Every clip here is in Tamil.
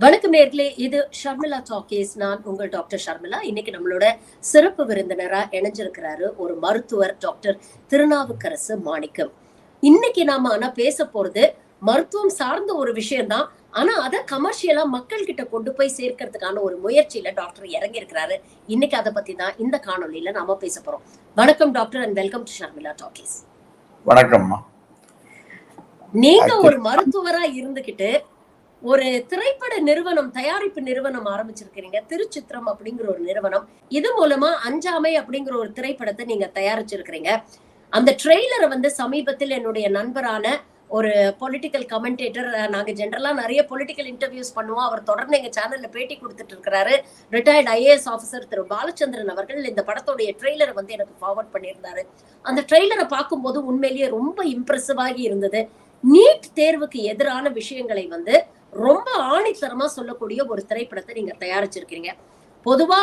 வணக்கம் நேர்களே, இது ஷர்மிளா டாக்கீஸ். நான் உங்கள் டாக்டர் ஷர்மிளா. இன்னைக்கு நம்மளோட சிறப்பு விருந்தினரா இணைஞ்சிருக்கிறாரு ஒரு மருத்துவர் டாக்டர் திருநாவுக்கரசு மாணிக்கம். இன்னைக்கு நாம ஆனா பேச போறது மருத்துவம் சார்ந்த ஒரு விஷயம்தான். ஆனா அதை கமர்ஷியலா மக்கள் கிட்ட கொண்டு போய் சேர்க்கறதுக்கான ஒரு முயற்சியில டாக்டர் இறங்கி இருக்கிறாரு. இன்னைக்கு அதை பத்தி தான் இந்த காணொலியில நாம பேச போறோம். வணக்கம் doctor and welcome to Sharmila talkies. வணக்கம்மா. நீங்க ஒரு மருத்துவரா இருந்துகிட்டு ஒரு திரைப்பட நிறுவனம், தயாரிப்பு நிறுவனம் ஆரம்பிச்சிருக்கிறீங்க, திருச்சித்திரம் அப்படிங்கிற ஒரு நிறுவனம். இது மூலமா அஞ்சாமை அப்படிங்கிற ஒரு திரைப்படத்தை நீங்க தயாரிச்சிருக்கிறீங்க. அந்த ட்ரெய்லரை சமீபத்தில் என்னுடைய நண்பரான ஒரு பொலிட்டிக்கல் கமெண்டேட்டர், நாங்க ஜென்ரலா நிறைய பொலிட்டிக்கல் இன்டர்வியூஸ் பண்ணுவோம், அவர் தொடர்ந்து எங்க சேனல்ல பேட்டி கொடுத்துட்டு இருக்கிறாரு, ரிட்டையர்ட் IAS ஆஃபீஸர் திரு பாலச்சந்திரன் அவர்கள் இந்த படத்துடைய ட்ரெய்லரை எனக்கு ஃபார்வர்ட் பண்ணியிருந்தாரு. அந்த ட்ரெய்லரை பார்க்கும்போது உண்மையிலேயே ரொம்ப இம்ப்ரெசிவாகி இருந்தது. நீட் தேர்வுக்கு எதிரான விஷயங்களை ரொம்ப ஆணித்தரமா சொல்லக்கூடிய ஒரு திரைப்படத்தை நீங்க தயாரிச்சிருக்கீங்க. பொதுவா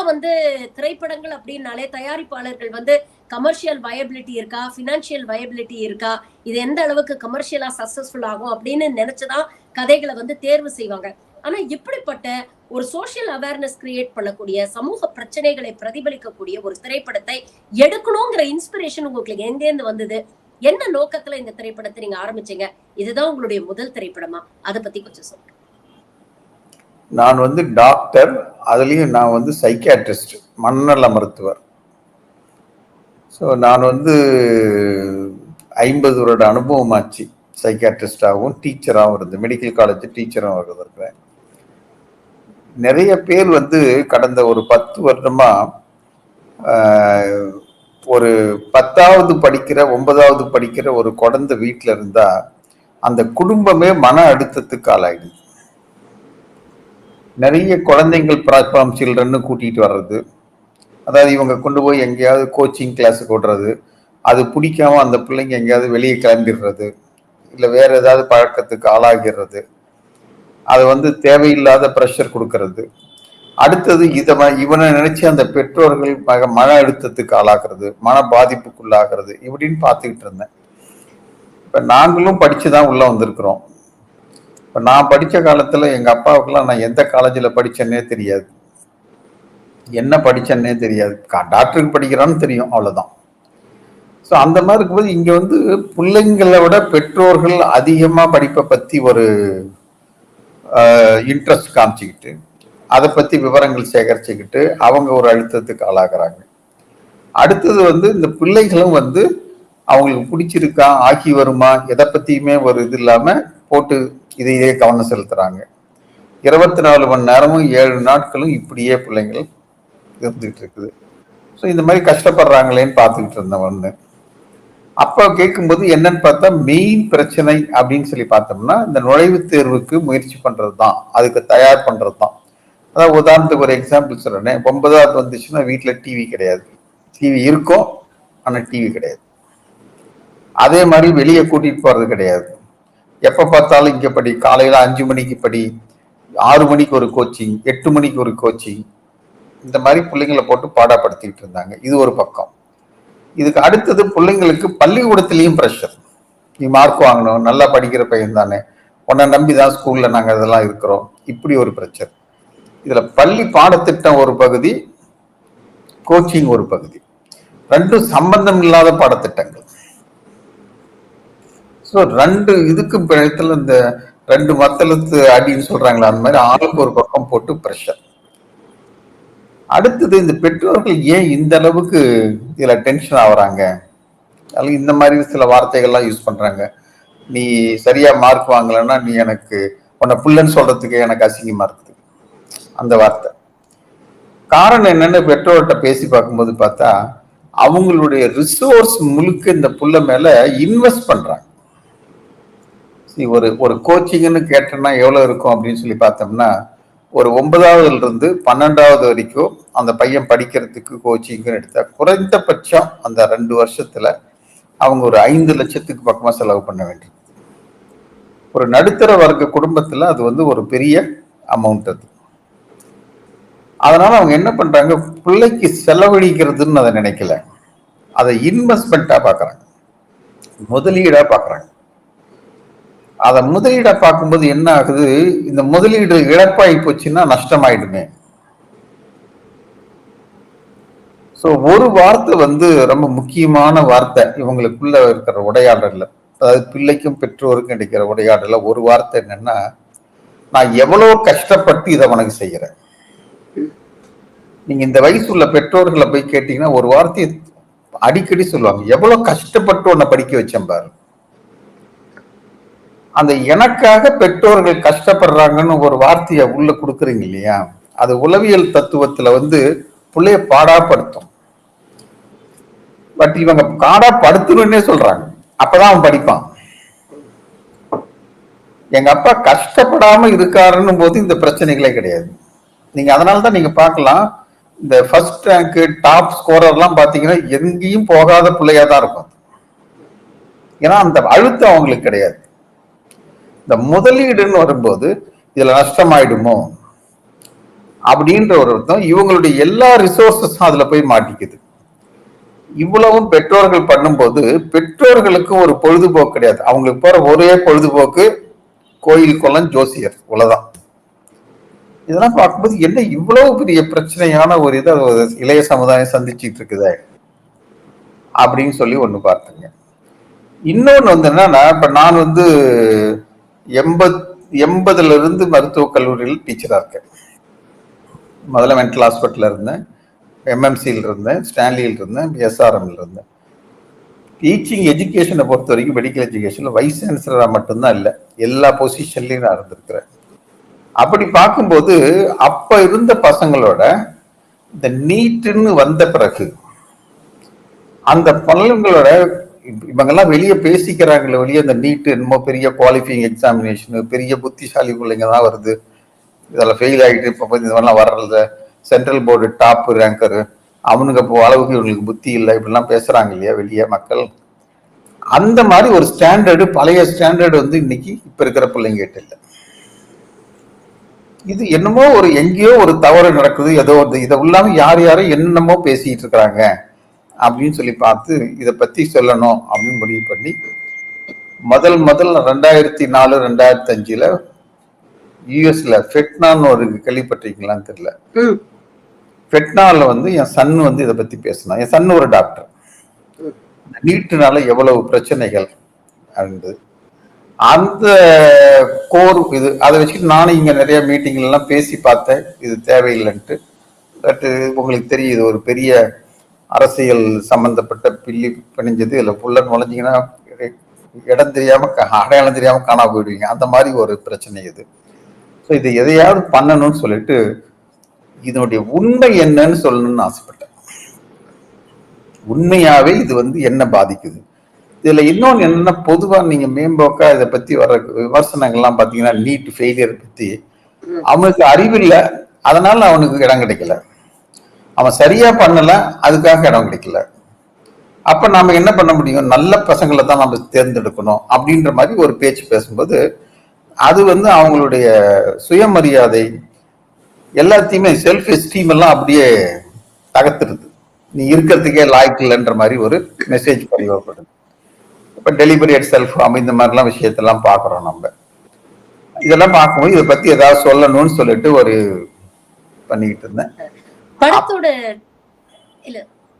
திரைப்படங்கள் அப்படின்னாலே தயாரிப்பாளர்கள் கமர்ஷியல் வயபிலிட்டி இருக்கா, பினான்சியல் வயபிலிட்டி இருக்கா, இது எந்த அளவுக்கு கமர்ஷியலா சக்சஸ்ஃபுல் ஆகும் அப்படின்னு நினைச்சுதான் கதைகளை தேர்வு செய்வாங்க. ஆனா இப்படிப்பட்ட ஒரு சோசியல் அவேர்னஸ் கிரியேட் பண்ணக்கூடிய, சமூக பிரச்சனைகளை பிரதிபலிக்கக்கூடிய ஒரு திரைப்படத்தை எடுக்கணுங்கிற இன்ஸ்பிரேஷன் உங்களுக்கு எங்கேருந்து வந்தது? என்ன நோக்கத்துல இந்த திரைப்படத்தை நீங்க ஆரம்பிச்சீங்க? இதுதான் உங்களுடைய முதல் திரைப்படமா? அதை பத்தி கொஞ்சம் சொல்லுங்க. நான் டாக்டர், அதுலயும் நான் சைக்கியாட்ரிஸ்ட், மனநல மருத்துவர். ஸோ நான் 50 வருட அனுபவம் ஆச்சு சைக்கியாட்ரிஸ்டாகவும் டீச்சராகவும் இருந்து, மெடிக்கல் காலேஜ் டீச்சராகவும் இருக்கிறேன். நிறைய பேர் கடந்த ஒரு 10 வருடமா ஒரு 10வது படிக்கிற 9வது படிக்கிற ஒரு குழந்தை வீட்டில் இருந்தா அந்த குடும்பமே மன அழுத்தத்துக்கு ஆளாயிடுது. நிறைய குழந்தைங்கள் பிளாட்ஃபார்ம் சில்ட்ரன்னு கூட்டிகிட்டு வர்றது, அதாவது இவங்க கொண்டு போய் எங்கேயாவது கோச்சிங் கிளாஸுக்கு விடுறது, அது பிடிக்காம அந்த பிள்ளைங்க எங்கேயாவது வெளியே கிளம்பிடுறது, இல்லை வேற ஏதாவது பழக்கத்துக்கு ஆளாகிறது, அது தேவையில்லாத ப்ரெஷர் கொடுக்கறது. அடுத்தது இவனை நினைச்சு அந்த பெற்றோர்கள் மன அழுத்தத்துக்கு ஆளாகிறது, மன பாதிப்புக்குள்ளாகிறது, இப்படின்னு பார்த்துக்கிட்டு இருந்தேன். இப்போ நாங்களும் படிச்சுதான் உள்ள வந்திருக்கிறோம். இப்போ நான் படித்த காலத்தில் எங்கள் அப்பாவுக்கெல்லாம் நான் எந்த காலேஜில் படித்தேன்னே தெரியாது, என்ன படித்தேன்னே தெரியாது. டாக்டருக்கு படிக்கிறான்னு தெரியும், அவ்வளோதான். ஸோ அந்த மாதிரி இருக்கும்போது இங்கே பிள்ளைங்களை விட பெற்றோர்கள் அதிகமாக படிப்பை பற்றி ஒரு இன்ட்ரெஸ்ட் காமிச்சிக்கிட்டு, அதை பற்றி விவரங்கள் சேகரிச்சுக்கிட்டு அவங்க ஒரு அழுத்தத்துக்கு ஆளாகிறாங்க. அடுத்தது இந்த பிள்ளைகளும் அவங்களுக்கு பிடிச்சிருக்கா, ஆக்கி வருமா, எதை பற்றியுமே ஒரு இது இல்லாமல் போட்டு இதையே கவனம் செலுத்துறாங்க. 24 மணி நேரமும் 7 நாட்களும் இப்படியே பிள்ளைங்கள் இருந்துகிட்டு இருக்குது. ஸோ இந்த மாதிரி கஷ்டப்படுறாங்களேன்னு பார்த்துக்கிட்டு இருந்தவன். அப்போ கேட்கும்போது என்னன்னு பார்த்தா, மெயின் பிரச்சனை அப்படின்னு சொல்லி பார்த்தோம்னா இந்த நுழைவுத் தேர்வுக்கு முயற்சி பண்றது தான், அதுக்கு தயார் பண்றது தான். அதாவது உதாரணத்துக்கு ஒரு எக்ஸாம்பிள் சொல்றேன். 9வது வந்துச்சுன்னா வீட்டில் டிவி கிடையாது, டிவி இருக்கும் ஆனால் டிவி கிடையாது. அதே மாதிரி வெளியே கூட்டிட்டு போறது கிடையாது. எப்போ பார்த்தாலும் இங்கே படி, காலையில் 5 மணிக்கு படி, 6 மணிக்கு ஒரு கோச்சிங், 8 மணிக்கு ஒரு கோச்சிங், இந்த மாதிரி பிள்ளைங்களை போட்டு பாடப்படுத்திட்டு இருந்தாங்க. இது ஒரு பக்கம். இதுக்கு அடுத்தது பிள்ளைங்களுக்கு பள்ளிக்கூடத்திலையும் ப்ரெஷர். நீ மார்க் வாங்கணும், நல்லா படிக்கிற பையன் தானே, உன்னை நம்பி தான் ஸ்கூலில் நாங்கள் இதெல்லாம் இருக்கிறோம், இப்படி ஒரு ப்ரெஷர். இதில் பள்ளி பாடத்திட்டம் ஒரு பகுதி, கோச்சிங் ஒரு பகுதி, ரெண்டும் சம்பந்தம் இல்லாத பாடத்திட்டங்கள். ஸோ 2 இதுக்கு இடத்துல இந்த 2 மத்தளத்து அடின்னு சொல்றாங்களா, அந்த மாதிரி ஆளுக்கு ஒரு பக்கம் போட்டு ப்ரெஷர். அடுத்தது இந்த பெற்றோர்கள் ஏன் இந்த அளவுக்கு இதுல டென்ஷன் ஆகுறாங்க, அல்லது இந்த மாதிரி சில வார்த்தைகள்லாம் யூஸ் பண்றாங்க. நீ சரியா மார்க் வாங்கலைன்னா நீ எனக்கு உன்னை புள்ளன்னு சொல்றதுக்கு எனக்கு அசிங்கமா இருக்குது, அந்த வார்த்தை. காரணம் என்னன்னு பெற்றோர்கிட்ட பேசி பார்க்கும்போது பார்த்தா, அவங்களுடைய ரிசோர்ஸ் முழுக்க இந்த புள்ள மேல இன்வெஸ்ட் பண்றாங்க. ஒரு கோச்சிங்னு கேட்டோம்னா எவ்வளவு இருக்கும் அப்படின்னு சொல்லி பார்த்தோம்னா, ஒரு 9வதுல இருந்து 12வது வரைக்கும் அந்த பையன் படிக்கிறதுக்கு கோச்சிங்னு எடுத்தா குறைந்தபட்சம் அந்த 2 வருஷத்துல அவங்க ஒரு 5 லட்சத்துக்கு பக்கமா செலவு பண்ண வேண்டியது. ஒரு நடுத்தர வர்க்க குடும்பத்துல அது ஒரு பெரிய அமௌண்ட். அது அதனால அவங்க என்ன பண்றாங்க, பிள்ளைக்கு செலவழிக்கிறதுன்னு அதை நினைக்கல, அதை இன்வெஸ்ட்மெண்ட்டா பாக்குறாங்க, முதலீடா பாக்குறாங்க. அத முதலீடா பார்க்கும்போது என்ன ஆகுது, இந்த முதலீடு இழப்பாகி போச்சுன்னா நஷ்டமாயிடுமே. ஸோ ஒரு வார்த்தை வந்து ரொம்ப முக்கியமான வார்த்தை இவங்களுக்குள்ள இருக்கிற உரையாடல்ல, அதாவது பிள்ளைக்கும் பெற்றோருக்கும் கிடைக்கிற உரையாடல ஒரு வார்த்தை என்னன்னா, நான் எவ்வளவு கஷ்டப்பட்டு இதை உனக்கு செய்யறேன். நீங்க இந்த வயசு உள்ள பெற்றோர்களை போய் கேட்டீங்கன்னா ஒரு வார்த்தையை அடிக்கடி சொல்லுவாங்க, எவ்வளவு கஷ்டப்பட்டு உன்னை படிக்க வச்சேன் பாரு. அந்த எனக்காக பெற்றோர்கள் கஷ்டப்படுறாங்கன்னு ஒரு வார்த்தையை உள்ள கொடுக்குறீங்க இல்லையா, அது உளவியல் தத்துவத்துல வந்து பிள்ளைய பாடாப்படுத்தும். பட் இவங்க பாடாப்படுத்தணும்னே சொல்றாங்க, அப்பதான் அவன் படிப்பான். எங்க அப்பா கஷ்டப்படாம இருக்காருன்னு போது இந்த பிரச்சனைகளே கிடையாது. நீங்க அதனாலதான் நீங்க பார்க்கலாம், இந்த ஃபர்ஸ்ட் ரேங்க் டாப் ஸ்கோரர்லாம் பாத்தீங்கன்னா எங்கேயும் போகாத பிள்ளையா தான் இருக்கும். ஏன்னா அந்த அழுத்தம் அவங்களுக்கு கிடையாது. இந்த முதலீடுன்னு வரும்போது இதுல நஷ்டமாயிடுமோ அப்படின்ற ஒரு அர்த்தம், இவங்களுடைய எல்லா ரிசோர்சஸும் அதுல போய் மாட்டிக்குது. இவ்வளவும் பெற்றோர்கள் பண்ணும்போது பெற்றோர்களுக்கு ஒரு பொழுதுபோக்கு கிடையாது. அவங்களுக்கு போற ஒரே பொழுதுபோக்கு கோயில் குளம் ஜோசியர், இவ்வளவுதான். இதெல்லாம் பார்க்கும்போது என்ன இவ்வளவு பெரிய பிரச்சனையான ஒரு இதை இளைய சமுதாயம் சந்திச்சுட்டு இருக்குதே அப்படின்னு சொல்லி ஒண்ணு பார்த்துங்க. இன்னொன்னு வந்து என்னன்னா, இப்ப நான் வந்து 80 இருந்து மருத்துவக் கல்லூரியில் டீச்சரா இருக்கேன். முதல்ல மென்டல் ஹாஸ்பிட்டல் இருந்தேன், எம்எம்சியில் இருந்தேன், ஸ்டான்லியில் இருந்தேன், எஸ்ஆர்எம்ல இருந்தேன். டீச்சிங் எஜுகேஷனை பொறுத்த வரைக்கும் மெடிக்கல் எஜுகேஷன்ல வைஸ் சான்சலரா மட்டும்தான் இல்லை, எல்லா பொசிஷன்லயும் நான் இருந்திருக்கிறேன். அப்படி பார்க்கும்போது அப்ப இருந்த பசங்களோட இந்த நீட்டுன்னு வந்த பிறகு அந்த பலன்களோட இவங்கெல்லாம் வெளியே பேசிக்கிறாங்களே வெளியே, அந்த நீட்டு என்னமோ பெரிய குவாலிஃபைங் எக்ஸாமினேஷனு, பெரிய புத்திசாலி பிள்ளைங்க தான் வருது, இதெல்லாம் ஃபெயில் ஆகிட்டு இப்போ இந்த மாதிரிலாம் வர்றது, சென்ட்ரல் போர்டு டாப் ரேங்கரு, அவனுக்கு இப்போ அளவுக்கு இவங்களுக்கு புத்தி இல்லை, இப்படிலாம் பேசுறாங்க இல்லையா வெளியே மக்கள். அந்த மாதிரி ஒரு ஸ்டாண்டர்டு, பழைய ஸ்டாண்டர்டு வந்து இன்னைக்கு இப்ப இருக்கிற பிள்ளைங்கிட்ட இல்லை. இது என்னமோ ஒரு எங்கேயோ ஒரு தவறு நடக்குது, ஏதோ இதை இல்லாம யார் யாரும் என்னமோ பேசிட்டு இருக்கிறாங்க அப்படின்னு சொல்லி பார்த்து இதை பத்தி சொல்லணும் அப்படின்னு முடிவு பண்ணி முதல் 2004 2005 யூஎஸ்ல ஃபெட்னான்னு ஒரு கேள்விப்பட்டிருக்கீங்களான்னு தெரியல. ஃபெட்னால வந்து என் சன் வந்து இதை பத்தி பேசினான். என் சன் ஒரு டாக்டர். நீட்டுனால எவ்வளவு பிரச்சனைகள் அப்படின்றது அந்த கோர் இது, அதை வச்சுட்டு நானும் இங்க நிறைய மீட்டிங்ல எல்லாம் பேசி பார்த்தேன், இது தேவையில்லைன்ட்டு. பட் உங்களுக்கு தெரியும், இது ஒரு பெரிய அரசியல் சம்பந்தப்பட்ட பில்லி பிணிஞ்சது. இதுல புள்ள நுழைஞ்சிங்கன்னா இடம் தெரியாம அடையாளம் தெரியாம காணா போயிடுவீங்க, அந்த மாதிரி ஒரு பிரச்சனை இது. ஸோ இதை எதையாவது பண்ணணும்னு சொல்லிட்டு இதனுடைய உண்மை என்னன்னு சொல்லணும்னு ஆசைப்பட்டேன். உண்மையாவே இது வந்து என்ன பாதிக்குது. இதுல இன்னொன்னு என்னன்னா, பொதுவா நீங்க மேம்போக்கா இதை பத்தி வர விமர்சனங்கள்லாம் பாத்தீங்கன்னா, நீட் ஃபெயிலியர் பத்தி அவனுக்கு அறிவில்லை, அதனால அவனுக்கு இடம் கிடைக்கல, அவன் சரியா பண்ணல அதுக்காக இடம் கிடைக்கல. அப்ப நாம என்ன பண்ண முடியும், நல்ல பசங்களை தான் நம்ம தேர்ந்தெடுக்கணும் அப்படின்ற மாதிரி ஒரு பேச்சு பேசும்போது அது வந்து அவங்களுடைய சுயமரியாதை எல்லாத்தையுமே, செல்ஃப் எஸ்டீம் எல்லாம் அப்படியே தகர்த்துருது. நீ இருக்கிறதுக்கே லாய்க்கு இல்லைன்ற மாதிரி ஒரு மெசேஜ் பதிவாகப்படுது. இப்ப டெலிபரேட் செல்ஃப் ஹார்ம் இந்த மாதிரிலாம் விஷயத்தெல்லாம் பாக்குறோம் நம்ம. இதெல்லாம் பார்க்கும்போது இதை பத்தி ஏதாவது சொல்லணும்னு சொல்லிட்டு ஒரு பண்ணிக்கிட்டு இருந்தேன்.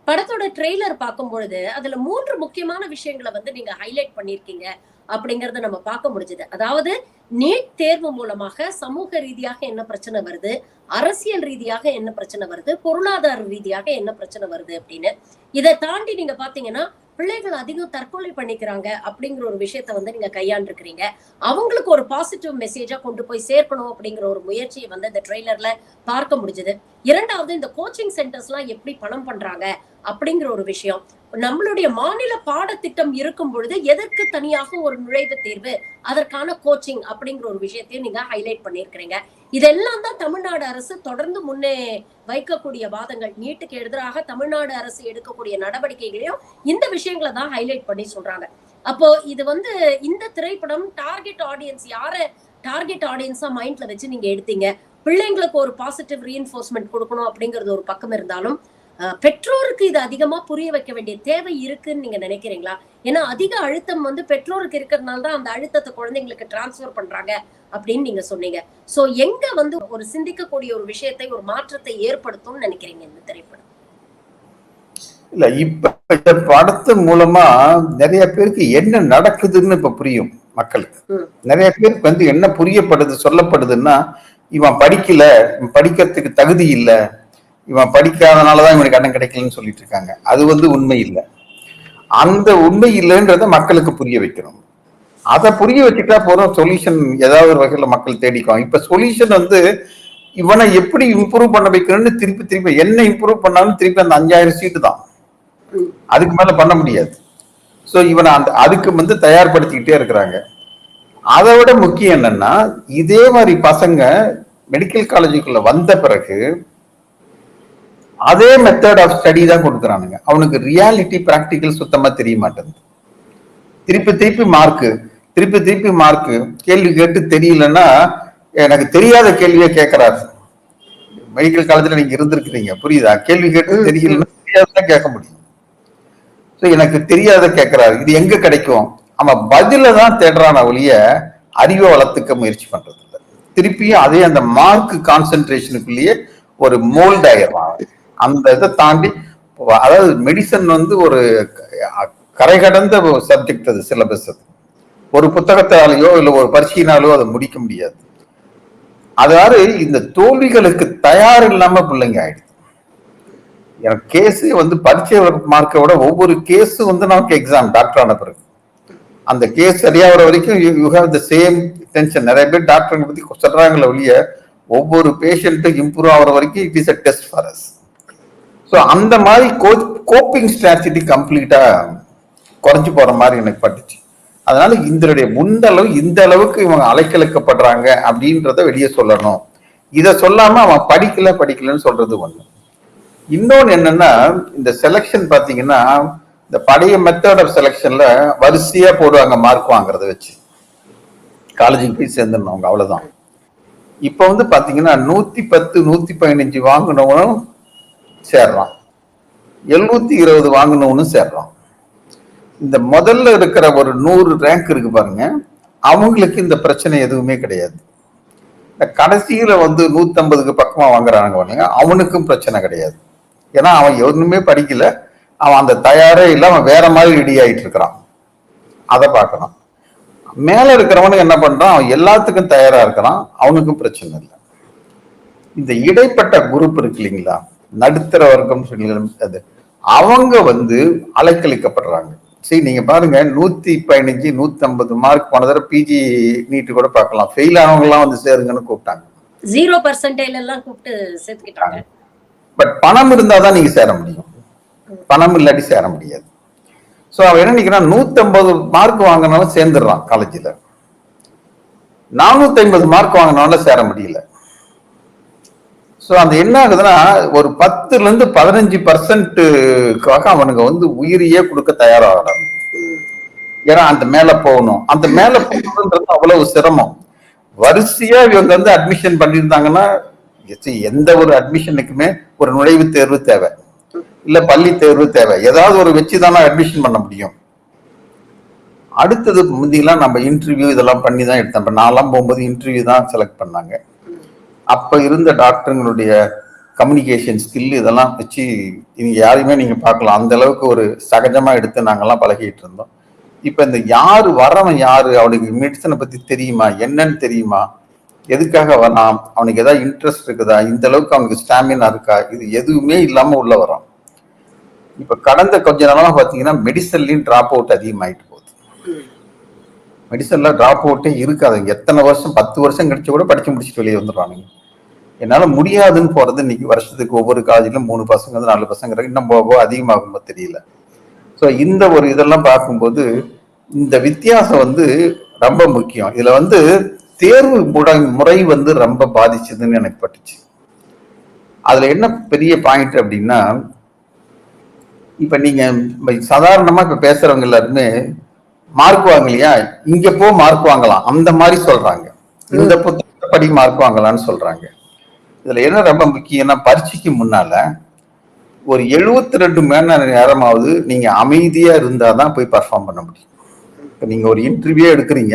படத்தோட ட்ரெய்லர் பார்க்கும் பொழுது அதுல 3 முக்கியமான விஷயங்களை வந்து நீங்க ஹைலைட் பண்ணிருக்கீங்க அப்படிங்கறத நம்ம பார்க்க முடிஞ்சது. அதாவது நீட் தேர்வு மூலமாக சமூக ரீதியாக என்ன பிரச்சனை வருது, அரசியல் ரீதியாக என்ன பிரச்சனை வருது, பொருளாதார ரீதியாக என்ன பிரச்சனை வருது அப்படின்னு. இதை தாண்டி நீங்க பாத்தீங்கன்னா பிள்ளைகள் அதிகம் தற்கொலை பண்ணிக்கிறாங்க அப்படிங்கிற ஒரு விஷயத்த வந்து நீங்க கையாண்டிருக்கிறீங்க. அவங்களுக்கு ஒரு பாசிட்டிவ் மெசேஜா கொண்டு போய் சேர்க்கணும் அப்படிங்கிற ஒரு முயற்சியை வந்து இந்த ட்ரெய்லர்ல பார்க்க முடிஞ்சது. இரண்டாவது, இந்த கோச்சிங் சென்டர்ஸ் எல்லாம் எப்படி பணம் பண்றாங்க அப்படிங்கிற ஒரு விஷயம். நம்மளுடைய மாநில பாடத்திட்டம் இருக்கும் பொழுது எதற்கு தனியாக ஒரு நுழைவுத் தேர்வு, அதற்கான கோச்சிங் அப்படிங்கிற ஒரு விஷயத்தையும் நீங்க ஹைலைட் பண்ணிருக்கிறீங்க. இதெல்லாம் தான் தமிழ்நாடு அரசு தொடர்ந்து முன்னே வைக்கக்கூடிய வாதங்கள். நீட்டுக்கு எதிராக தமிழ்நாடு அரசு எடுக்கக்கூடிய நடவடிக்கைகளையும் இந்த விஷயங்களை தான் ஹைலைட் பண்ணி சொல்றாங்க. அப்போ இது வந்து இந்த திரைப்படம் டார்கெட் ஆடியன்ஸ் யார டார்கெட் ஆடியன்ஸா மைண்ட்ல வச்சு நீங்க எடுத்தீங்க? பிள்ளைங்களுக்கு ஒரு பாசிட்டிவ் ரீஎன்ஃபோர்ஸ்மெண்ட் கொடுக்கணும் அப்படிங்கிறது ஒரு பக்கம் இருந்தாலும், பெற்றோருக்கு இது அதிகமா புரிய வைக்க வேண்டிய தேவை இருக்குன்னு நீங்க நினைக்கிறீங்களா? ஏன்னா அதிக அழுத்தம் வந்து பெற்றோருக்கு இருக்கிறதுனால தான் அந்த அழுத்தத்தை குழந்தைங்களுக்கு டிரான்ஸ்ஃபர் பண்றாங்க அப்படின்னு நீங்க சொன்னீங்க. சோ எங்க வந்து ஒரு சிந்திக்கக்கூடிய ஒரு விஷயத்தை, ஒரு மாற்றத்தை ஏற்படுத்தும்னு நினைக்கிறீங்க இந்த திரைப்படம்? இல்ல, இப்ப இந்த படத்து மூலமா நிறைய பேருக்கு என்ன நடக்குதுன்னு இப்ப புரியும் மக்களுக்கு. நிறைய பேருக்கு வந்து என்ன புரியப்படுது, சொல்லப்படுதுன்னா, இவன் படிக்கல, இவன் படிக்கிறதுக்கு தகுதி இல்ல, இவன் படிக்காதனாலதான் இவனுக்கு கடன் கிடைக்கலன்னு சொல்லிட்டு இருக்காங்க. அது வந்து உண்மை இல்லை. அந்த உண்மை இல்லைன்றத மக்களுக்கு புரிய வைக்கணும். அதை புரிய வச்சுட்டா போதும், சொல்யூஷன் ஏதாவது ஒரு வகையில மக்கள் தேடிக்குவாங்க. இப்ப சொல்யூஷன் வந்து இவனை எப்படி இம்ப்ரூவ் பண்ண வைக்கணும்னு திருப்பி திருப்பி என்ன இம்ப்ரூவ் பண்ணாலும் திருப்பி அந்த 5000 சீட்டு தான், அதுக்கு மேல பண்ண முடியாது. சோ இவனை அந்த அதுக்கு வந்து தயார்படுத்திக்கிட்டே இருக்கிறாங்க. அதை விட முக்கியம் என்னன்னா, இதே மாதிரி பசங்க மெடிக்கல் காலேஜுக்குள்ள வந்த பிறகு அதே மெத்தட் ஆஃப் ஸ்டடி தான் கொடுக்குறானுங்க. அவனுக்கு ரியாலிட்டி பிராக்டிக்கல் சுத்தமா தெரிய மாட்டேங்குது. திருப்பி திருப்பி மார்க்கு, திருப்பி திருப்பி மார்க்கு, கேள்வி கேட்டு தெரியலன்னா எனக்கு தெரியாத கேள்வியை கேட்கறாரு. மெடிக்கல் காலேஜ்ல நீங்க இருந்திருக்கிறீங்க, புரியுதா? கேள்வி கேட்டு தெரியலன்னா தெரியாதான் கேட்க முடியும். எனக்கு தெரியாத கேட்கிறாரு. இது எங்க கிடைக்கும்? அவன் பதில தான் தேடுறான ஒழிய அறிவை வளர்த்துக்க முயற்சி பண்றது இல்லை. திருப்பியும் அதே அந்த மார்க் கான்சென்ட்ரேஷனுக்குள்ளேயே ஒரு மோல்ட் ஆயிடுறான். அந்த இதை தாண்டி, அதாவது மெடிசன் வந்து ஒரு கரை கடந்த சப்ஜெக்ட். அது சிலபஸ். அது ஒரு புத்தகத்தாலேயோ இல்லை ஒரு பரீட்சையினாலோ அதை முடிக்க முடியாது. அதாவது இந்த தோல்விகளுக்கு தயார் இல்லாம பிள்ளைங்க ஆயிடுது. எனக்கு கேஸ் வந்து பரீட்சை மார்க்கை விட ஒவ்வொரு கேஸ் வந்து நமக்கு எக்ஸாம். டாக்டர் ஆன பிறகு அந்த கேஸ் சரியா வர வரைக்கும் you have the same tension. நிறைய பேர் டாக்டர் பத்தி சொல்றாங்களே ஒழிய ஒவ்வொரு பேஷண்ட்டும் இம்ப்ரூவ் ஆகிற வரைக்கும் it is a test for us. So அந்த மாதிரி கோப்பிங் ஸ்ட்ராட்டஜி கம்ப்ளீட்டா குறைஞ்சு போற மாதிரி எனக்கு பட்டுச்சு. அதனால இதனுடைய முந்தளவு இந்த அளவுக்கு இவங்க அலைக்கழிக்கப்படுறாங்க அப்படின்றத வெளியே சொல்லணும். இதை சொல்லாம அவன் படிக்கலன்னு சொல்றது ஒண்ணு. இன்னொன்னு என்னன்னா, இந்த செலக்ஷன் பாத்தீங்கன்னா, இந்த பழைய மெத்தட் ஆஃப் செலக்ஷன்ல வரிசையா போடுவாங்க மார்க் வாங்குறத வச்சு காலேஜுக்கு போய் சேர்ந்துடணும், அவ்வளவுதான். இப்ப வந்து பாத்தீங்கன்னா 110 115 வாங்கினவனும் சேர்றான், 720 வாங்கினவனும் சேர்றான். இந்த முதல்ல இருக்கிற ஒரு 100 ரேங்க் இருக்கு பாருங்க, அவங்களுக்கு இந்த பிரச்சனை எதுவுமே கிடையாது. இந்த கடைசியில வந்து 150க்கு பக்கமா வாங்குறாங்க பாருங்க, அவனுக்கும் பிரச்சனை கிடையாது. ஏன்னா அவன் ஒண்ணுமே படிக்கல, அவன் அந்த தயாரே இல்லை, அவன் வேற மாதிரி ரெடி ஆயிட்டு இருக்கிறான். அதை பார்க்கணும். மேல இருக்கிறவனுக்கு என்ன பண்றான், அவன் எல்லாத்துக்கும் தயாரா இருக்கிறான், அவனுக்கும் பிரச்சனை இல்லை. இந்த இடைப்பட்ட குரூப் இருக்கு இல்லைங்களா, நடுத்தர வர்க்கம் சொல்லி, அது அவங்க வந்து அலைக்கழிக்கப்படுறாங்க. சரி, நீங்க பாருங்க, 115 150 மார்க் போன தடவை பிஜி நீட்டு கூட பார்க்கலாம், ஃபெயில் ஆனவங்க எல்லாம் வந்து சேருங்கன்னு கூப்பிட்டாங்க. 0% எல்லாம் கூப்பிட்டு சேர்த்துக்கிட்டாங்க. பட் பணம் இருந்தாதான் நீங்க சேர முடியும், பணம் இல்லாட்டி சேர முடியாது. சோ அவன் என்ன நினைக்கிறான், 150 மார்க் வாங்கினாலும் சேர்ந்துடுறான் காலேஜில், 450 மார்க் வாங்கினாலும் சேர முடியல. சோ அந்த என்ன ஆகுதுன்னா, ஒரு 10-15% அவனுக்கு வந்து உயிரியே கொடுக்க தயாராகிறாங்க. ஏன்னா அந்த மேல போகணும், அந்த மேல போகணுன்றது அவ்வளவு சிரமம். வரிசையா இவங்க வந்து அட்மிஷன் பண்ணியிருந்தாங்கன்னா, எந்த ஒரு அட்மிஷனுக்குமே ஒரு நுழைவுத் தேர்வு தேவை, இல்ல பள்ளி தேர்வு தேவை, ஏதாவது ஒரு வச்சுதானே அட்மிஷன் பண்ண முடியும். அடுத்தது முந்தியெல்லாம் நம்ம இன்டர்வியூ இதெல்லாம் பண்ணி தான் எடுத்தோம். இப்ப நான்லாம் போகும்போது இன்டர்வியூ தான் செலக்ட் பண்ணாங்க. அப்ப இருந்த டாக்டருங்களுடைய கம்யூனிகேஷன் ஸ்கில் இதெல்லாம் வச்சு இவங்க யாரையுமே நீங்க பார்க்கலாம், அந்த அளவுக்கு ஒரு சகஜமா எடுத்து நாங்கெல்லாம் பழகிட்டு இருந்தோம். இப்ப இந்த யாரு வரவன், யாரு அவனுக்கு மெடிசனை பத்தி தெரியுமா, என்னன்னு தெரியுமா, எதுக்காக வரான், அவனுக்கு ஏதாவது இன்ட்ரெஸ்ட் இருக்குதா, இந்த அளவுக்கு அவனுக்கு ஸ்டாமினா இருக்கா, இது எதுவுமே இல்லாம உள்ள வரான். இப்ப கடந்த கொஞ்ச நாளா பாத்தீங்கன்னா மெடிசன்லயும் டிராப் அவுட் அதிகமாயிட்டு போகுது. மெடிசன்ல டிராப் அவுட்டே இருக்காது. எத்தனை வருஷம், 10 வருஷம் கழிச்சு கூட படிச்சு முடிச்சுட்டு வெளியே வந்துடுறானுங்க. என்னால முடியாதுன்னு போறது இன்னைக்கு வருஷத்துக்கு ஒவ்வொரு காலேஜிலும் 3 பசங்க 4 பசங்க இன்னும் போக அதிகமாகும்போது தெரியல. ஸோ இந்த ஒரு இதெல்லாம் பார்க்கும்போது இந்த வித்தியாசம் வந்து ரொம்ப முக்கியம். இதுல வந்து தேர்வு முறை வந்து ரொம்ப பாதிச்சதுன்னு எனக்கு பட்டுச்சு. அதுல என்ன பெரிய பாயிண்ட் அப்படின்னா, இப்ப நீங்க சாதாரணமா இப்ப பேசுறவங்க எல்லாருமே மார்க் வாங்கலையா, இங்க போ மார்க் வாங்கலாம் அந்த மாதிரி சொல்றாங்க, இந்த புத்தகப்படி மார்க் வாங்கலாம்னு சொல்றாங்க. இதுல என்ன ரொம்ப முக்கியம்னா, பரீட்சைக்கு முன்னால ஒரு 72 மணி நேரமாவது நீங்க அமைதியா இருந்தாதான் போய் பர்ஃபார்ம் பண்ண முடியும். இப்ப நீங்க ஒரு இன்டர்வியூ எடுக்கிறீங்க,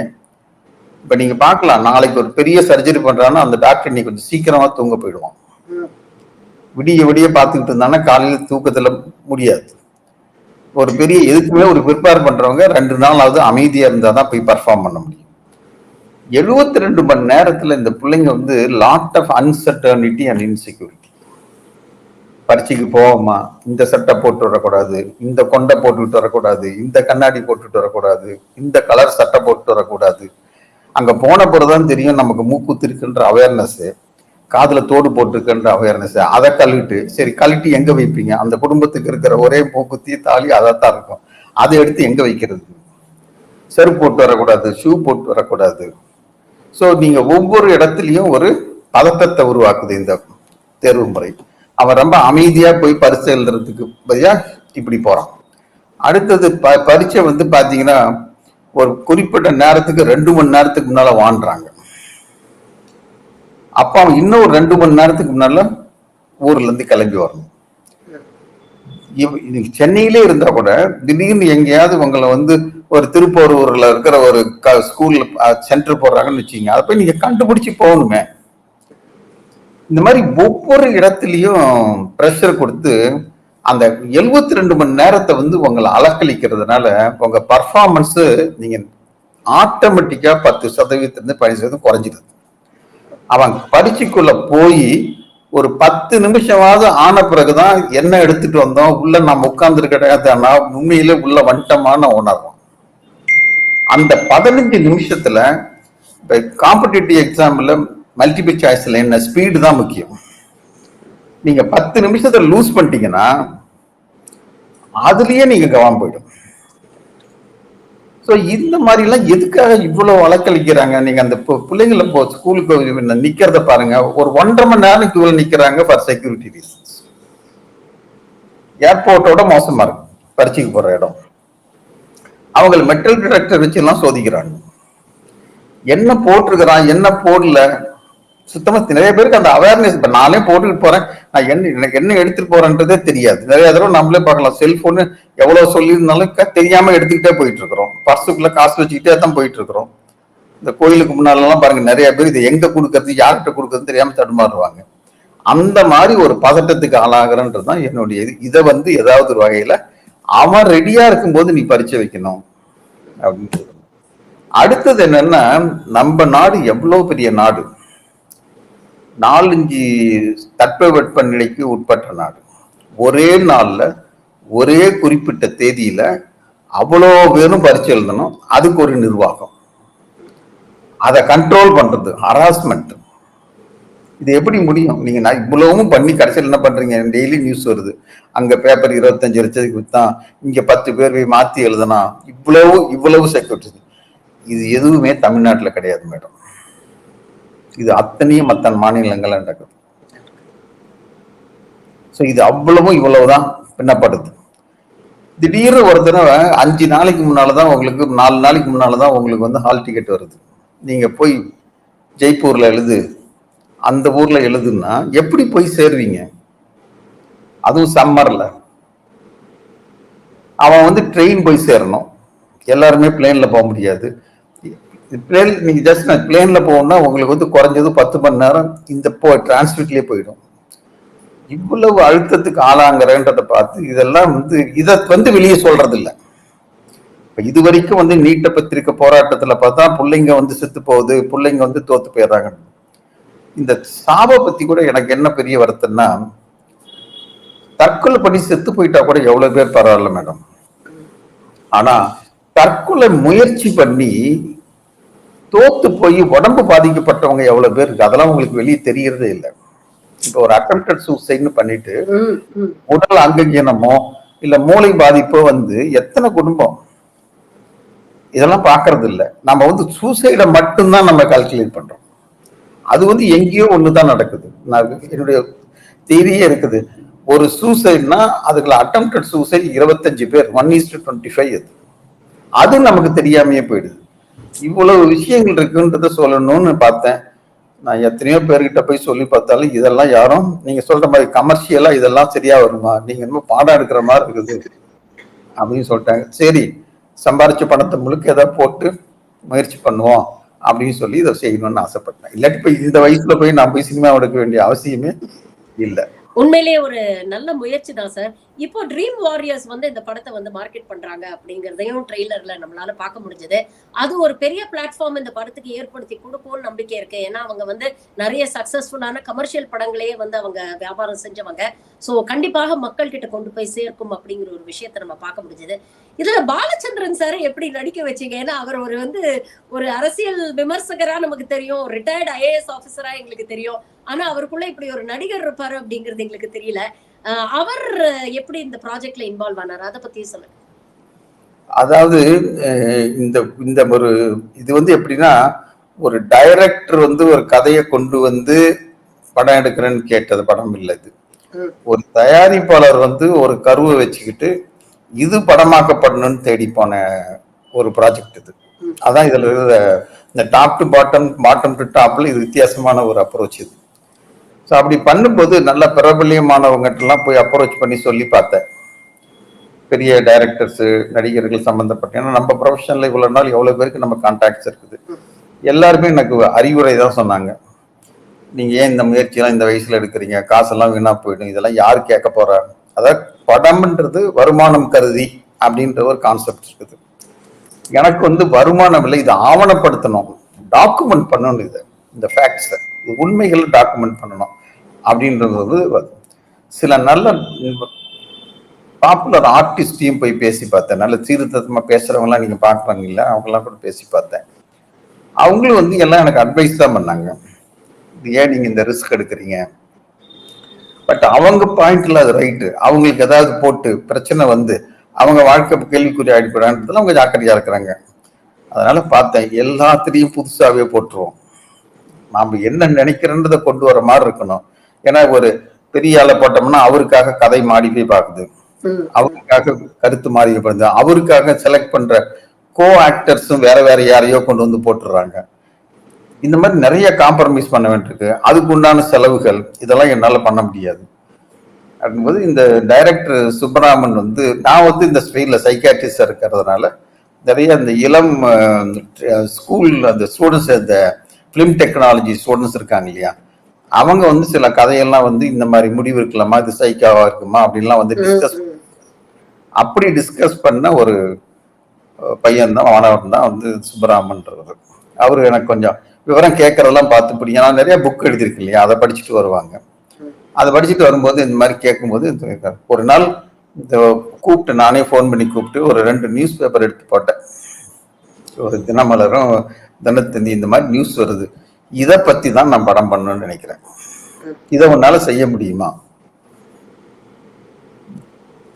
இப்ப நீங்க பார்க்கலாம், நாளைக்கு ஒரு பெரிய சர்ஜரி பண்றாங்கன்னா அந்த டாக்டர் நீ கொஞ்சம் சீக்கிரமா தூங்க போயிடுவான். விடிய விடிய பார்த்துக்கிட்டு இருந்தானா காலையில தூக்கத்துல முடியாது. ஒரு பெரிய எதுக்குமே ஒரு ப்ரிப்பேர் பண்றவங்க 2 நாளாவது அமைதியா இருந்தாதான் போய் பர்ஃபார்ம் பண்ண முடியும். 72 மணி நேரத்துல இந்த பிள்ளைங்க வந்து lot of uncertainty and insecurity. பரீட்சைக்கு போவோமா, இந்த சட்டை போட்டு வரக்கூடாது, இந்த கொண்டை போட்டுக்கிட்டு வரக்கூடாது, இந்த கண்ணாடி போட்டுட்டு வரக்கூடாது, இந்த கலர் சட்டை போட்டு வரக்கூடாது. அங்க போன பிறகுதான் தெரியும் நமக்கு மூக்குத்தி இருக்குன்ற அவேர்னஸ், காதுல தோடு போட்டிருக்குன்ற அவேர்னஸ். அதை கழுவிட்டு, சரி கழட்டி எங்க வைப்பீங்க? அந்த குடும்பத்துக்கு இருக்கிற ஒரே மூக்குத்தி தாலி அதைத்தான் இருக்கும். அதை எடுத்து எங்க வைக்கிறது? செருப்பு போட்டு வரக்கூடாது, ஷூ போட்டு வரக்கூடாது. ஸோ நீங்க ஒவ்வொரு இடத்துலையும் ஒரு பதட்டத்தை உருவாக்குது இந்த தேர்வு முறை. அவன் ரொம்ப அமைதியா போய் பரீட்சை எழுதுறதுக்கு பதிலா இப்படி போறான். அடுத்தது பரீட்சை வந்து பாத்தீங்கன்னா ஒரு குறிப்பிட்ட நேரத்துக்கு 2 மணி நேரத்துக்கு முன்னால வாண்டுறாங்க. அப்ப அவன் இன்னும் ஒரு 2 மணி நேரத்துக்கு முன்னால ஊர்ல இருந்து கிளம்பி வரணும். சென்னையிலே இருந்தா கூட திடீர்னு எங்கேயாவது உங்களை வந்து ஒரு திருப்பூர்ல இருக்கிற ஒரு ஸ்கூல்ல சென்டர் போடுறாங்கன்னு வச்சுக்கீங்க, அதை போய் நீங்க கண்டுபிடிச்சு போகணுமே. இந்த மாதிரி ஒவ்வொரு இடத்துலயும் ப்ரெஷர் கொடுத்து அந்த 72 மணி நேரத்தை வந்து உங்களை அலக்களிக்கிறதுனால உங்க பர்ஃபார்மன்ஸ் நீங்க ஆட்டோமேட்டிக்கா 10% 15% குறைஞ்சிடுது. அவன் பரீட்சைக்குள்ள போய் ஒரு 10 நிமிஷமாவது ஆன பிறகுதான் என்ன எடுத்துட்டு வந்தோம், உள்ள நம்ம உட்கார்ந்து கிடையாதுன்னா உண்மையில உள்ள வண்டமான உணர்வோம். அந்த 15 நிமிஷத்துல இப்ப காம்படிட்டிவ் எக்ஸாம்ல மல்டிபிள் சாய்ஸ்ல என்ன ஸ்பீடு தான் முக்கியம். நீங்க 10 நிமிஷத்தை லூஸ் பண்ணிட்டீங்கன்னா அதுலயே நீங்க கவனம் போயிடும். ஸோ இந்த மாதிரி எல்லாம் எதுக்காக இவ்வளவு வழக்களிக்கிறாங்க? நீங்க அந்த பிள்ளைங்களை ஸ்கூலுக்கு நிக்கிறத பாருங்க, ஒரு 1.5 மணி நேரம் இவ்வளவு நிக்கிறாங்க ஃபார் செக்யூரிட்டி ரீசன்ஸ். ஏர்போர்ட்டோட மோசமா இருக்கு பரீட்சைக்கு போற இடம். அவங்க மெட்டல் டிடெக்டர் வச்சு எல்லாம் சோதிக்கிறாங்க. என்ன போட்டிருக்கிறான் என்ன போடல சுத்தமா நிறைய பேருக்கு அந்த அவேர்னஸ். இப்ப நானே போட்டுக்கிட்டு போறேன், நான் என்ன எடுத்துட்டு போறேன்றதே தெரியாது. நிறைய தடவை நம்மளே பார்க்கலாம், செல்போனு எவ்வளவு சொல்லியிருந்தாலும் தெரியாம எடுத்துக்கிட்டே போயிட்டு இருக்கிறோம். பர்சுக்குள்ள காசு வச்சுக்கிட்டே தான் போயிட்டு இருக்கிறோம். இந்த கோயிலுக்கு முன்னாலெல்லாம் பாருங்க, நிறைய பேர் இதை எங்க கொடுக்கறது யார்கிட்ட கொடுக்கறது தெரியாம தடுமாறுவாங்க. அந்த மாதிரி ஒரு பதட்டத்துக்கு ஆளாகிறன்றதுதான் என்னுடைய இது. இதை வந்து ஏதாவது ஒரு வகையில அவன் ரெடியா இருக்கும்போது நீ பரீட்சை வைக்கணும் அப்படின்னு. அடுத்தது என்னன்னா, நம்ம நாடு எவ்வளவு பெரிய நாடு, 4-5 தட்பவெட்ப நிலைக்கு உட்பட்ட நாடு. ஒரே நாள்ல ஒரே குறிப்பிட்ட தேதியில அவ்வளோ பேரும் பரீட்சை எழுதணும். அதுக்கு ஒரு நிர்வாகம், அதை கண்ட்ரோல் பண்றது, ஹராஸ்மெண்ட். இது எப்படி முடியும்? நீங்க இவ்வளவும் பண்ணி கடைசியில் என்ன பண்றீங்க? டெய்லி நியூஸ் வருது, அங்க பேப்பர் 25 லட்சத்துக்கு வித்தான், இங்க 10 பேர் போய் மாத்தி எழுதனா, இவ்வளவு செக்யூரிட்டி. இது எதுவுமே தமிழ்நாட்டில் கிடையாது மேடம். இது அத்தனையும் மற்ற மாநிலங்கள் நடக்குது. ஸோ இது அவ்வளவும் இவ்வளவுதான் பின்னப்படுது. திடீர்னு ஒரு தடவை 5 நாளைக்கு முன்னாலதான் உங்களுக்கு, 4 நாளைக்கு முன்னாலதான் உங்களுக்கு வந்து ஹால் டிக்கெட் வருது. நீங்க போய் ஜெய்ப்பூர்ல எழுது, அந்த ஊர்ல எழுதுன்னா எப்படி போய் சேருவீங்க? அதுவும் சம்மர்ல. அவன் வந்து ட்ரெயின் போய் சேரணும், எல்லாருமே பிளேன்ல போக முடியாது. நீங்க ஜஸ்ட் பிளேன்ல போகணும்னா உங்களுக்கு வந்து குறைஞ்சது 10 மணி நேரம் இந்த டிரான்ஸ்மிட்லயே போயிடும். இவ்வளவு அழுத்தத்துக்கு ஆளாங்கிறன்றதை பார்த்து இதெல்லாம் வந்து இதை வந்து வெளியே சொல்றது இல்லை. இப்ப இது வரைக்கும் வந்து நீட்ட பத்திரிக்கை போராட்டத்துல பார்த்தா பிள்ளைங்க வந்து செத்து போகுது, பிள்ளைங்க வந்து தோத்து போயிடுறாங்க. இந்த சாவை பத்தி கூட எனக்கு என்ன பெரிய வருத்தம்னா, தற்கொலை பண்ணி செத்து போயிட்டா கூட எவ்வளவு பேர் பரவாயில்ல மேடம். ஆனா தற்கொலை முயற்சி பண்ணி தோத்து போய் உடம்பு பாதிக்கப்பட்டவங்க எவ்வளவு பேர் இருக்கு, அதெல்லாம் உங்களுக்கு வெளியே தெரியறதே இல்லை. இப்ப ஒரு அட்டெம்ப்டட் சூசைட்னு பண்ணிட்டு உடல் அங்கங்கீனமோ இல்ல மூளை பாதிப்போ வந்து எத்தனை குடும்பம் இதெல்லாம் பாக்குறது இல்லை. நம்ம வந்து சூசைடை மட்டும்தான் நம்ம கால்குலேட் பண்றோம். அது வந்து எங்கேயோ ஒண்ணுதான் நடக்குது. என்னுடைய தியரியே இருக்குது, ஒரு சூசைட்னா அதுக்குள்ள அட்டெம்ப்டட் சூசைட் 25 பேர், 1:25. அது நமக்கு தெரியாமையே போயிடுது. இவ்வளவு விஷயங்கள் இருக்குன்றத சொல்லணும்னு பார்த்தேன். நான் எத்தனையோ பேர்கிட்ட போய் சொல்லி பார்த்தாலும் இதெல்லாம் யாரும் நீங்க சொல்ற மாதிரி கமர்ஷியலா இதெல்லாம் சரியா வருமா, நீங்க என்னமோ பாடம் எடுக்கிற மாதிரி இருக்குது அப்படின்னு சொல்லிட்டாங்க. சரி, சம்பாரிச்ச பணத்தை முழுக்க ஏதாவது போட்டு முயற்சி பண்ணுவோம் அப்படின்னு சொல்லி இதை செய்யணும்னு ஆசைப்பட்டேன். இல்லாட்டி போய் இந்த வயசுல போய் நான் போய் சினிமா எடுக்க வேண்டிய அவசியமே இல்லை. உண்மையிலேயே ஒரு நல்ல முயற்சி தான் சார். இப்போ ட்ரீம் வாரியர்ஸ் இந்த படத்தை மார்க்கெட் பண்றாங்க அப்படிங்கறதையும் ட்ரெய்லர்ல நம்மளால பார்க்க முடிஞ்சது. அது ஒரு பெரிய பிளாட்ஃபார்ம் இந்த படத்துக்கு ஏற்படுத்தி கொடுக்கும்னு நம்பிக்கை இருக்கு. ஏன்னா அவங்க நிறைய சக்சஸ்ஃபுல்லான கமர்ஷியல் படங்களையே அவங்க வியாபாரம் செஞ்சவங்க. சோ கண்டிப்பாக மக்கள் கிட்ட கொண்டு போய் சேர்க்கும் அப்படிங்கிற ஒரு விஷயத்த நம்ம பார்க்க முடிஞ்சது. இதுல பாலச்சந்திரன் சார் எப்படி நடிக்க வச்சீங்க? ஏன்னா அவர் ஒரு அரசியல் விமர்சகரா நமக்கு தெரியும், ரிட்டையர்ட் ஐஏஎஸ் ஆபீசரா எங்களுக்கு தெரியும். ஆனா அவருக்குள்ள இப்படி ஒரு நடிகர் இருப்பாரு அப்படிங்கிறது எங்களுக்கு தெரியல. அவர் எப்படி இந்த ப்ராஜெக்ட்ல இன்வால்வ் ஆனார், அத பத்தி சொல்லுங்க. அதாவது இந்த இந்த ஒரு இது எப்படின்னா, ஒரு டைரக்டர் ஒரு கதையை கொண்டு படம் எடுக்கிறேன்னு கேட்டது படம் இல்லை. இது ஒரு தயாரிப்பாளர் ஒரு கருவை வச்சுக்கிட்டு இது படமாக்கப்படணும்னு தேடி போன ஒரு ப்ராஜெக்ட் இது. அதான் இதுல இருக்கிற இந்த top to bottom, bottom to டாப்ல இது வித்தியாசமான ஒரு அப்ரோச் இது. ஸோ அப்படி பண்ணும்போது நல்ல பிரபல்யமானவங்ககிட்ட எல்லாம் போய் அப்ரோச் பண்ணி சொல்லி பார்த்தேன். பெரிய டைரக்டர்ஸ், நடிகர்கள் சம்பந்தப்பட்ட, ஏன்னா நம்ம ப்ரொஃபஷனல்ல இவ்வளவு நாள் எவ்வளவு பேருக்கு நம்ம கான்டாக்ட்ஸ் இருக்குது. எல்லாருமே எனக்கு அறிவுரை தான் சொன்னாங்க. நீங்க ஏன் இந்த முயற்சியெல்லாம் இந்த வயசுல எடுக்கிறீங்க, காசெல்லாம் வீணா போயிடும், இதெல்லாம் யாரு கேட்க போறா. அதாவது படம்ன்றது வருமானம் கருதி அப்படின்ற ஒரு கான்செப்ட் இருக்குது. எனக்கு வருமானம் இல்லை, இதை ஆவணப்படுத்தணும், டாக்குமெண்ட் பண்ணணும். இந்த ஃபேக்ட்ஸ், உண்மைகளை டாக்குமெண்ட் பண்ணணும் அப்படின்றது சில நல்ல பாப்புலர் ஆர்டிஸ்டையும் போய் பேசி பார்த்தேன். நல்ல சீர்திருத்தமா பேசுறவங்கலாம் நீங்க பாக்குறாங்கல்ல, அவங்கெல்லாம் கூட பேசி பார்த்தேன். அவங்களும் எல்லாம் எனக்கு அட்வைஸ் தான் பண்ணாங்க. ஏன் நீங்க இந்த ரிஸ்க் எடுக்கிறீங்க, பட் அவங்க பாயிண்ட்ல அது ரைட்டு. அவங்களுக்கு ஏதாவது போட்டு பிரச்சனை அவங்க வாழ்க்கை கேள்விக்குறி ஆயிடுறான்றதுல அவங்க ஜாக்கிரதையா இருக்கிறாங்க. அதனால பார்த்தேன், எல்லாத்திலையும் புதுசாவே போட்டுருவோம். நாம என்ன நினைக்கிறன்றதை கொண்டு வர மாதிரி இருக்கணும். ஏன்னா ஒரு பெரிய ஆளை போட்டோம்னா அவருக்காக கதை மாடி போய் பார்க்குது, அவருக்காக கருத்து மாறிப்படுது, அவருக்காக செலக்ட் பண்ற கோ ஆக்டர்ஸும் வேற வேற யாரையோ கொண்டு போட்டுடுறாங்க. இந்த மாதிரி நிறைய காம்ப்ரமைஸ் பண்ண வேண்டியிருக்கு. அதுக்கு உண்டான செலவுகள் இதெல்லாம் என்னால பண்ண முடியாது. அப்படிங்கும்போது இந்த டைரக்டர் சுப்பராமன் நான் இந்த ஸ்டைல சைக்காட்ரிஸ்டா இருக்கிறதுனால நிறைய இந்த இளம் ஸ்கூல் அந்த ஸ்டூடெண்ட்ஸ், இந்த பிலிம் டெக்னாலஜி ஸ்டூடெண்ட்ஸ் இருக்காங்க இல்லையா, அவங்க சில கதையெல்லாம் இந்த மாதிரி முடிவு இருக்கலாமா, இது சைக்காவா இருக்குமா அப்படின்லாம் டிஸ்கஸ், அப்படி டிஸ்கஸ் பண்ண ஒரு பையன் தான், மாணவன் தான் சுப்பராமன்றவர். அவரு எனக்கு கொஞ்சம் விவரம் கேட்கறதெல்லாம் பார்த்து பிடிக்கும். நான் நிறைய புக் எழுதியிருக்கு இல்லையா, அதை படிச்சுட்டு வருவாங்க. அதை படிச்சுட்டு வரும்போது இந்த மாதிரி கேட்கும்போது ஒரு நாள் இந்த கூப்பிட்டு, நானே ஃபோன் பண்ணி கூப்பிட்டு ஒரு 2 நியூஸ் பேப்பர் எடுத்து போட்டேன். ஒரு தினமலரும் தினத்தந்தி, இந்த மாதிரி நியூஸ் வருது, இதை பத்தி தான் நான் படம் பண்ணணும்னு நினைக்கிறேன், இதை உன்னால செய்ய முடியுமா,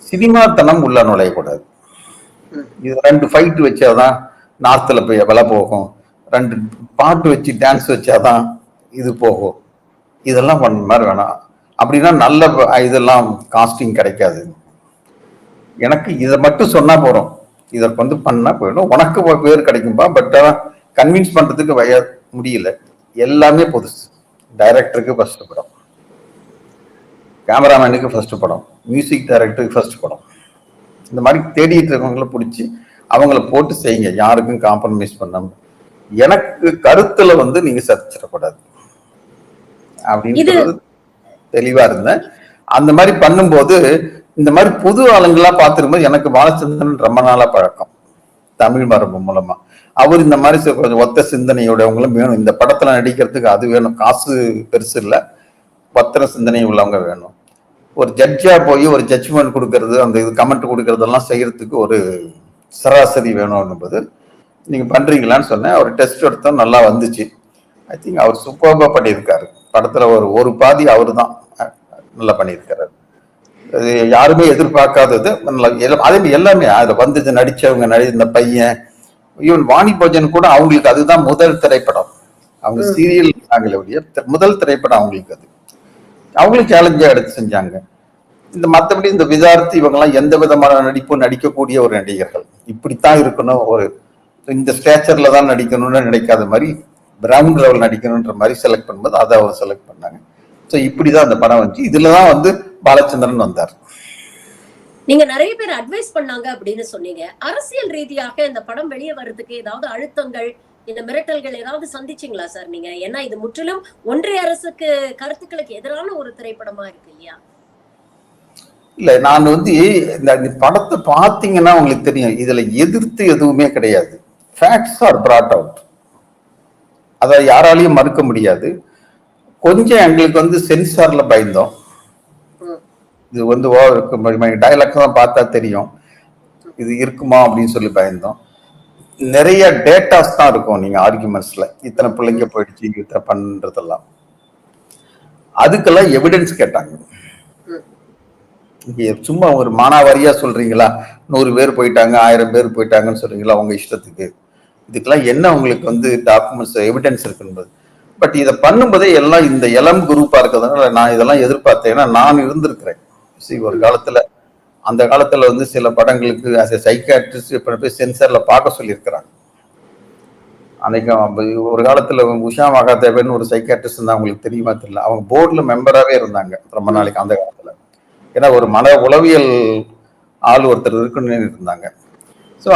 சினிமாத்தனம் உள்ள நுழையக்கூடாது, இது 2 ஃபைட் வச்சாதான் நார்த்ல போய் விலை போகும், 2 பாட்டு வச்சு டான்ஸ் வச்சாதான் இது போகும், இதெல்லாம் பண்ண மாதிரி வேணாம். அப்படின்னா நல்ல இதெல்லாம் காஸ்டிங் கிடைக்காது. எனக்கு இதை மட்டும் சொன்னா போறோம், இதை பண்ணா போயிடும், உனக்கு பேர் கிடைக்கும்பா. பட் கன்வின்ஸ் பண்றதுக்கு முடியல. எல்லாமே புதுசு. டைரக்டருக்கு ஃபர்ஸ்ட் படம், கேமராமேனுக்கு ஃபர்ஸ்ட் படம், மியூசிக் டைரக்டருக்கு ஃபர்ஸ்ட் படம். இந்த மாதிரி தேடிட்டு இருக்கவங்களை பிடிச்சி அவங்கள போட்டு செய்யுங்க, யாருக்கும் காம்ப்ரமைஸ் பண்ணாம. எனக்கு கருத்துல நீங்க சர்ச்சிடக்கூடாது அப்படின்னு தெளிவா இருந்தேன். அந்த மாதிரி பண்ணும்போது இந்த மாதிரி புது ஆளுங்களா பார்த்துருக்கும்போது எனக்கு பாலச்சந்திரன் ரொம்ப நாளா பழக்கம், தமிழ் மரபு மூலமா. அவர் இந்த மாதிரி கொஞ்சம் ஒத்த சிந்தனையோடவங்களும் வேணும் இந்த படத்துல நடிக்கிறதுக்கு, அது வேணும். காசு பெருசு இல்லை, ஒத்தர சிந்தனை உள்ளவங்க வேணும். ஒரு ஜட்ஜா போய் ஒரு ஜட்ஜ்மெண்ட் கொடுக்கறது, அந்த இது கமெண்ட் கொடுக்கறதெல்லாம் செய்யறதுக்கு ஒரு சராசரி வேணும் போது நீங்க பண்றீங்களான்னு சொன்னேன். அவர் டெஸ்ட் எடுத்தோம், நல்லா வந்துச்சு. ஐ திங்க் அவர் சூப்பர்பா பண்ணியிருக்காரு. படத்துல ஒரு பாதி அவரு தான் நல்லா பண்ணியிருக்காரு. அது யாருமே எதிர்பார்க்காதது. அதே எல்லாமே அதுல நடிச்சவங்க, இந்த பையன், ஈவன் வாணி போஜன் கூட அவங்களுக்கு அதுதான் முதல் திரைப்படம். அவங்க சீரியல் முதல் திரைப்படம் அவங்களுக்கு. அது அவங்களும் சேலஞ்சா எடுத்து செஞ்சாங்க. இந்த மற்றபடி இந்த விதார்த்தி இவங்கெல்லாம் எந்த விதமான நடிப்பும் நடிக்கக்கூடிய ஒரு நடிகர்கள். இப்படித்தான் இருக்கணும், ஒரு இந்த ஸ்டேச்சர்ல தான் நடிக்கணும்னு நினைக்காத மாதிரி கிரவுண்ட் லெவல் நடிக்கணுன்ற மாதிரி செலக்ட் பண்ணும்போது அதை அவர் செலக்ட் பண்ணாங்க. ஸோ இப்படிதான் அந்த படம் வந்துச்சு. இதுலதான் வந்து பாலச்சந்திரன் வந்தார். நீங்க நிறைய பேர் அட்வைஸ் பண்ணாங்க அப்படின்னு சொன்னீங்க. அரசியல் ரீதியாக இந்த படம் வெளியே வர்றதுக்கு ஏதாவது அழுத்தங்கள், இந்த மிரட்டல்கள் ஏதாவது சந்திச்சீங்களா சார் நீங்க? ஏன்னா இது முற்றிலும் ஒன்றிய அரசுக்கு கருத்துக்களுக்கு எதிரான ஒரு திரைப்படமா இருக்கு இல்லையா? இல்ல, நான் வந்து இந்த படத்தை பார்த்தீங்கன்னா உங்களுக்கு தெரியும், இதுல எதிர்த்து எதுவுமே கிடையாது. Facts are brought out. அதை யாராலையும் மறுக்க முடியாது. கொஞ்சம் எங்களுக்கு வந்து சென்சார்ல பயந்தோம். இது வந்து டைலாக் தான் பார்த்தா தெரியும் இது இருக்குமா அப்படின்னு சொல்லி பயந்தோம். நிறைய டேட்டாஸ் தான் இருக்கும் நீங்க ஆர்குமெண்ட்ஸ்ல, இத்தனை பிள்ளைங்க போயிடுச்சு இத்தனை பண்றதெல்லாம். அதுக்கெல்லாம் எவிடன்ஸ் கேட்டாங்க. சும்மா ஒரு மானாவாரியா சொல்றீங்களா, 100 பேர் போயிட்டாங்க 1000 பேர் போயிட்டாங்கன்னு சொல்றீங்களா உங்க இஷ்டத்துக்கு? இதுக்கெல்லாம் என்ன உங்களுக்கு வந்து டாக்குமெண்ட்ஸ் எவிடன்ஸ் இருக்குன்றது. பட் இதை பண்ணும்போதே எல்லாம் இந்த எலம் குரூப்பா இருக்கிறதுனால நான் இதெல்லாம் எதிர்பார்த்தேன். ஏன்னா நான் இருந்திருக்கிறேன் ஒரு காலத்துல. அந்த காலத்துல வந்து சில படங்களுக்கு ஆஸ் எ சைக்காட்ரிஸ்ட் போய் சென்சார்ல பார்க்க சொல்லியிருக்கிறாங்க. அன்னைக்கு ஒரு காலத்துல உஷா மகாதேவன் ஒரு சைக்காட்ரிஸ்ட் இருந்தா, உங்களுக்கு தெரியுமா தெரியல, அவங்க போர்டுல மெம்பராகவே இருந்தாங்க ரொம்ப நாளைக்கு அந்த காலத்துல. ஏன்னா ஒரு மன உளவியல் ஆள் ஒருத்தர் இருக்குன்னு இருந்தாங்க. ஸோ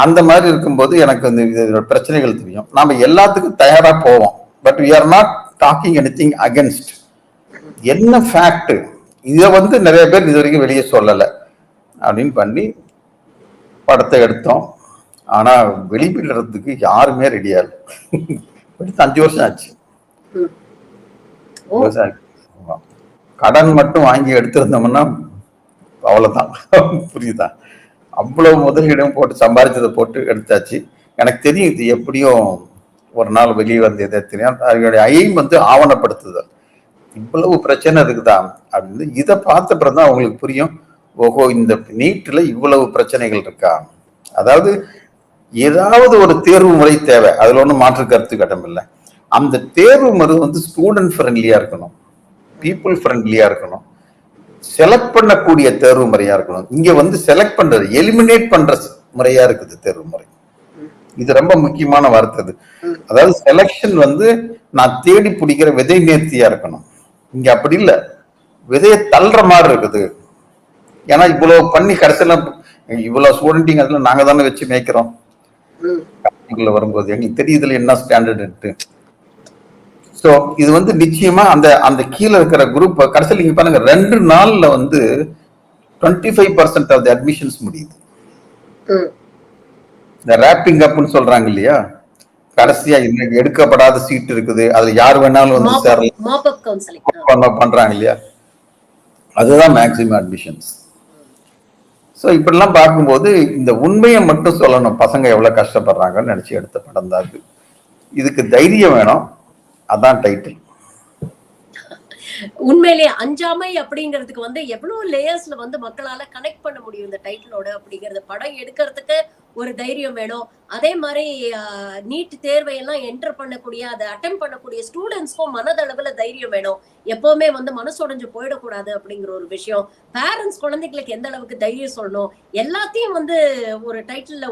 அந்த மாதிரி இருக்கும்போது எனக்கு இந்த பிரச்சனைகள் தெரியும். நாம எல்லாத்துக்கும் தயாரா போவோம். But we are not talking anything against. என்ன ஃபேக்ட் இதை வந்து நிறைய பேர் இது வரைக்கும் வெளியே சொல்லலை அப்படின்னு பண்ணி படத்தை எடுத்தோம். ஆனா வெளியிடுறதுக்கு யாருமே ரெடியா இல்லை. 5 வருஷம் ஆச்சு. கடன் மட்டும் வாங்கி எடுத்திருந்தோம்னா அவ்வளவுதான். புரியுதா? அவ்வளவு முதலீடும் போட்டு சம்பாதிச்சதை போட்டு எடுத்தாச்சு. எனக்கு தெரியும் இது எப்படியும் ஒரு நாள் வெளியே வந்து எதை தெரியும். அதனுடைய எய்ம் வந்து ஆவணப்படுத்துதல். இவ்வளவு பிரச்சனை இருக்குதா அப்படின்னு இதை பார்த்த பிறகுதான் அவங்களுக்கு புரியும், ஓஹோ இந்த நீட்ல இவ்வளவு பிரச்சனைகள் இருக்கா. அதாவது ஏதாவது ஒரு தேர்வு முறை தேவை, அதுல ஒன்றும் மாற்று கருத்து கட்டம் இல்லை. அந்த தேர்வு முறை வந்து ஸ்டூடெண்ட் ஃப்ரெண்ட்லியா இருக்கணும், பீப்புள் ஃப்ரெண்ட்லியா இருக்கணும், செலக்ட் பண்ணக்கூடிய தேர்வு முறையா இருக்கணும். இங்க வந்து செலக்ட் பண்றது எலிமினேட் பண்ற முறையா இருக்குது தேர்வு முறை. இது ரொம்ப முக்கியமான வார்த்தை. அதாவது செலக்ஷன் வந்து நான் தேடி பிடிக்கிற விதை நேர்த்தியா இருக்கணும். இங்க அப்படி இல்லை, விதையை தள்ளுற மாதிரி இருக்குது. ஏன்னா இவ்வளவு பண்ணி கடைசியில இவ்வளவு ஸ்டூடெண்டிங் அதுல நாங்க தானே வச்சு மேய்க்கிறோம். வரும்போது எங்களுக்கு தெரியுதுல என்ன ஸ்டாண்டர்ட். ஸோ இது வந்து நிச்சயமா அந்த அந்த கீழே இருக்கிற குரூப் கடைசியில் நீங்க பாருங்க 2 நாள்ல வந்து 25% ஆஃப் தி அட்மிஷன்ஸ் முடியுது. இந்த ரேப்பிங் அப்னு சொல்றாங்க இல்லையா, கடைசியா இன்னைக்கு எடுக்கப்படாத சீட் இருக்குது, அதுல யார் வேணாலும் வந்து சேரலாம் பண்றாங்க இல்லையா, அதுதான் மேக்சிமம் அட்மிஷன்ஸ். ஸோ இப்படிலாம் பார்க்கும்போது இந்த உண்மையை மட்டும் சொல்லணும், பசங்க எவ்வளவு கஷ்டப்படுறாங்கன்னு நினைச்சு எடுத்த படம் தான் இது. இதுக்கு தைரியம் வேணும், அதான் டைட்டில். உண்மையிலேயே அஞ்சாமை அப்படிங்கிறதுக்கு வந்து எவ்வளவு லேயர்ஸ்ல வந்து மக்களால கனெக்ட் பண்ண முடியும் இந்த டைட்டிலோட அப்படிங்கறது. படம் எடுக்கிறதுக்கு ஒரு தைரியம் வேணும். அதே மாதிரி நீட் தேர்வை எல்லாம் என்டர் பண்ணக்கூடிய அதை அட்டெம்ட் பண்ணக்கூடிய ஸ்டூடெண்ட்ஸ்க்கும் மனதளவுல தைரியம் வேணும். எப்பவுமே வந்து மனசுடைஞ்சு போயிடக்கூடாது அப்படிங்கிற ஒரு விஷயம். பேரண்ட்ஸ் குழந்தைகளுக்கு எந்த அளவுக்கு தைரியம் சொல்லணும், எல்லாத்தையும் வந்து ஒரு டைட்டில்ல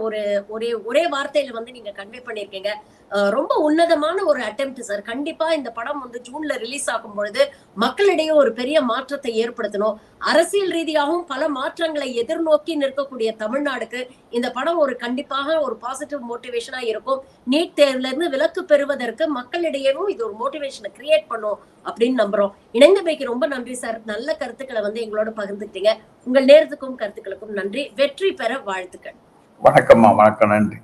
ஒரே வார்த்தையில வந்து நீங்க கன்வே பண்ணிருக்கீங்க. ரொம்ப உன்னதமான ஒரு அட்டெம்ப்ட் சார். கண்டிப்பா இந்த படம் வந்து ஜூன்ல ரிலீஸ் ஆகும் பொழுது மக்களிடையே ஒரு பெரிய மாற்றத்தை ஏற்படுத்தணும். அரசியல் ரீதியாகவும் பல மாற்றங்களை எதிர்நோக்கி நிற்கக்கூடிய தமிழ்நாடுக்கு இந்த படம் ஒரு கண்டிப்பாக ஒரு பாசிட்டிவ் மோட்டிவேஷனா இருக்கும். நீட் தேர்வுல இருந்து விலக்கு பெறுவதற்கு மக்களிடையேவும் இது ஒரு மோட்டிவேஷனை கிரியேட் பண்ணும் அப்படின்னு நம்புறோம். இணைந்தமைக்கு ரொம்ப நன்றி சார். நல்ல கருத்துக்களை வந்து எங்களோட பகிர்ந்துட்டீங்க. உங்கள் நேரத்துக்கும் கருத்துக்களுக்கும் நன்றி. வெற்றி பெற வாழ்த்துக்கள். வணக்கம்மா. வணக்கம். நன்றி.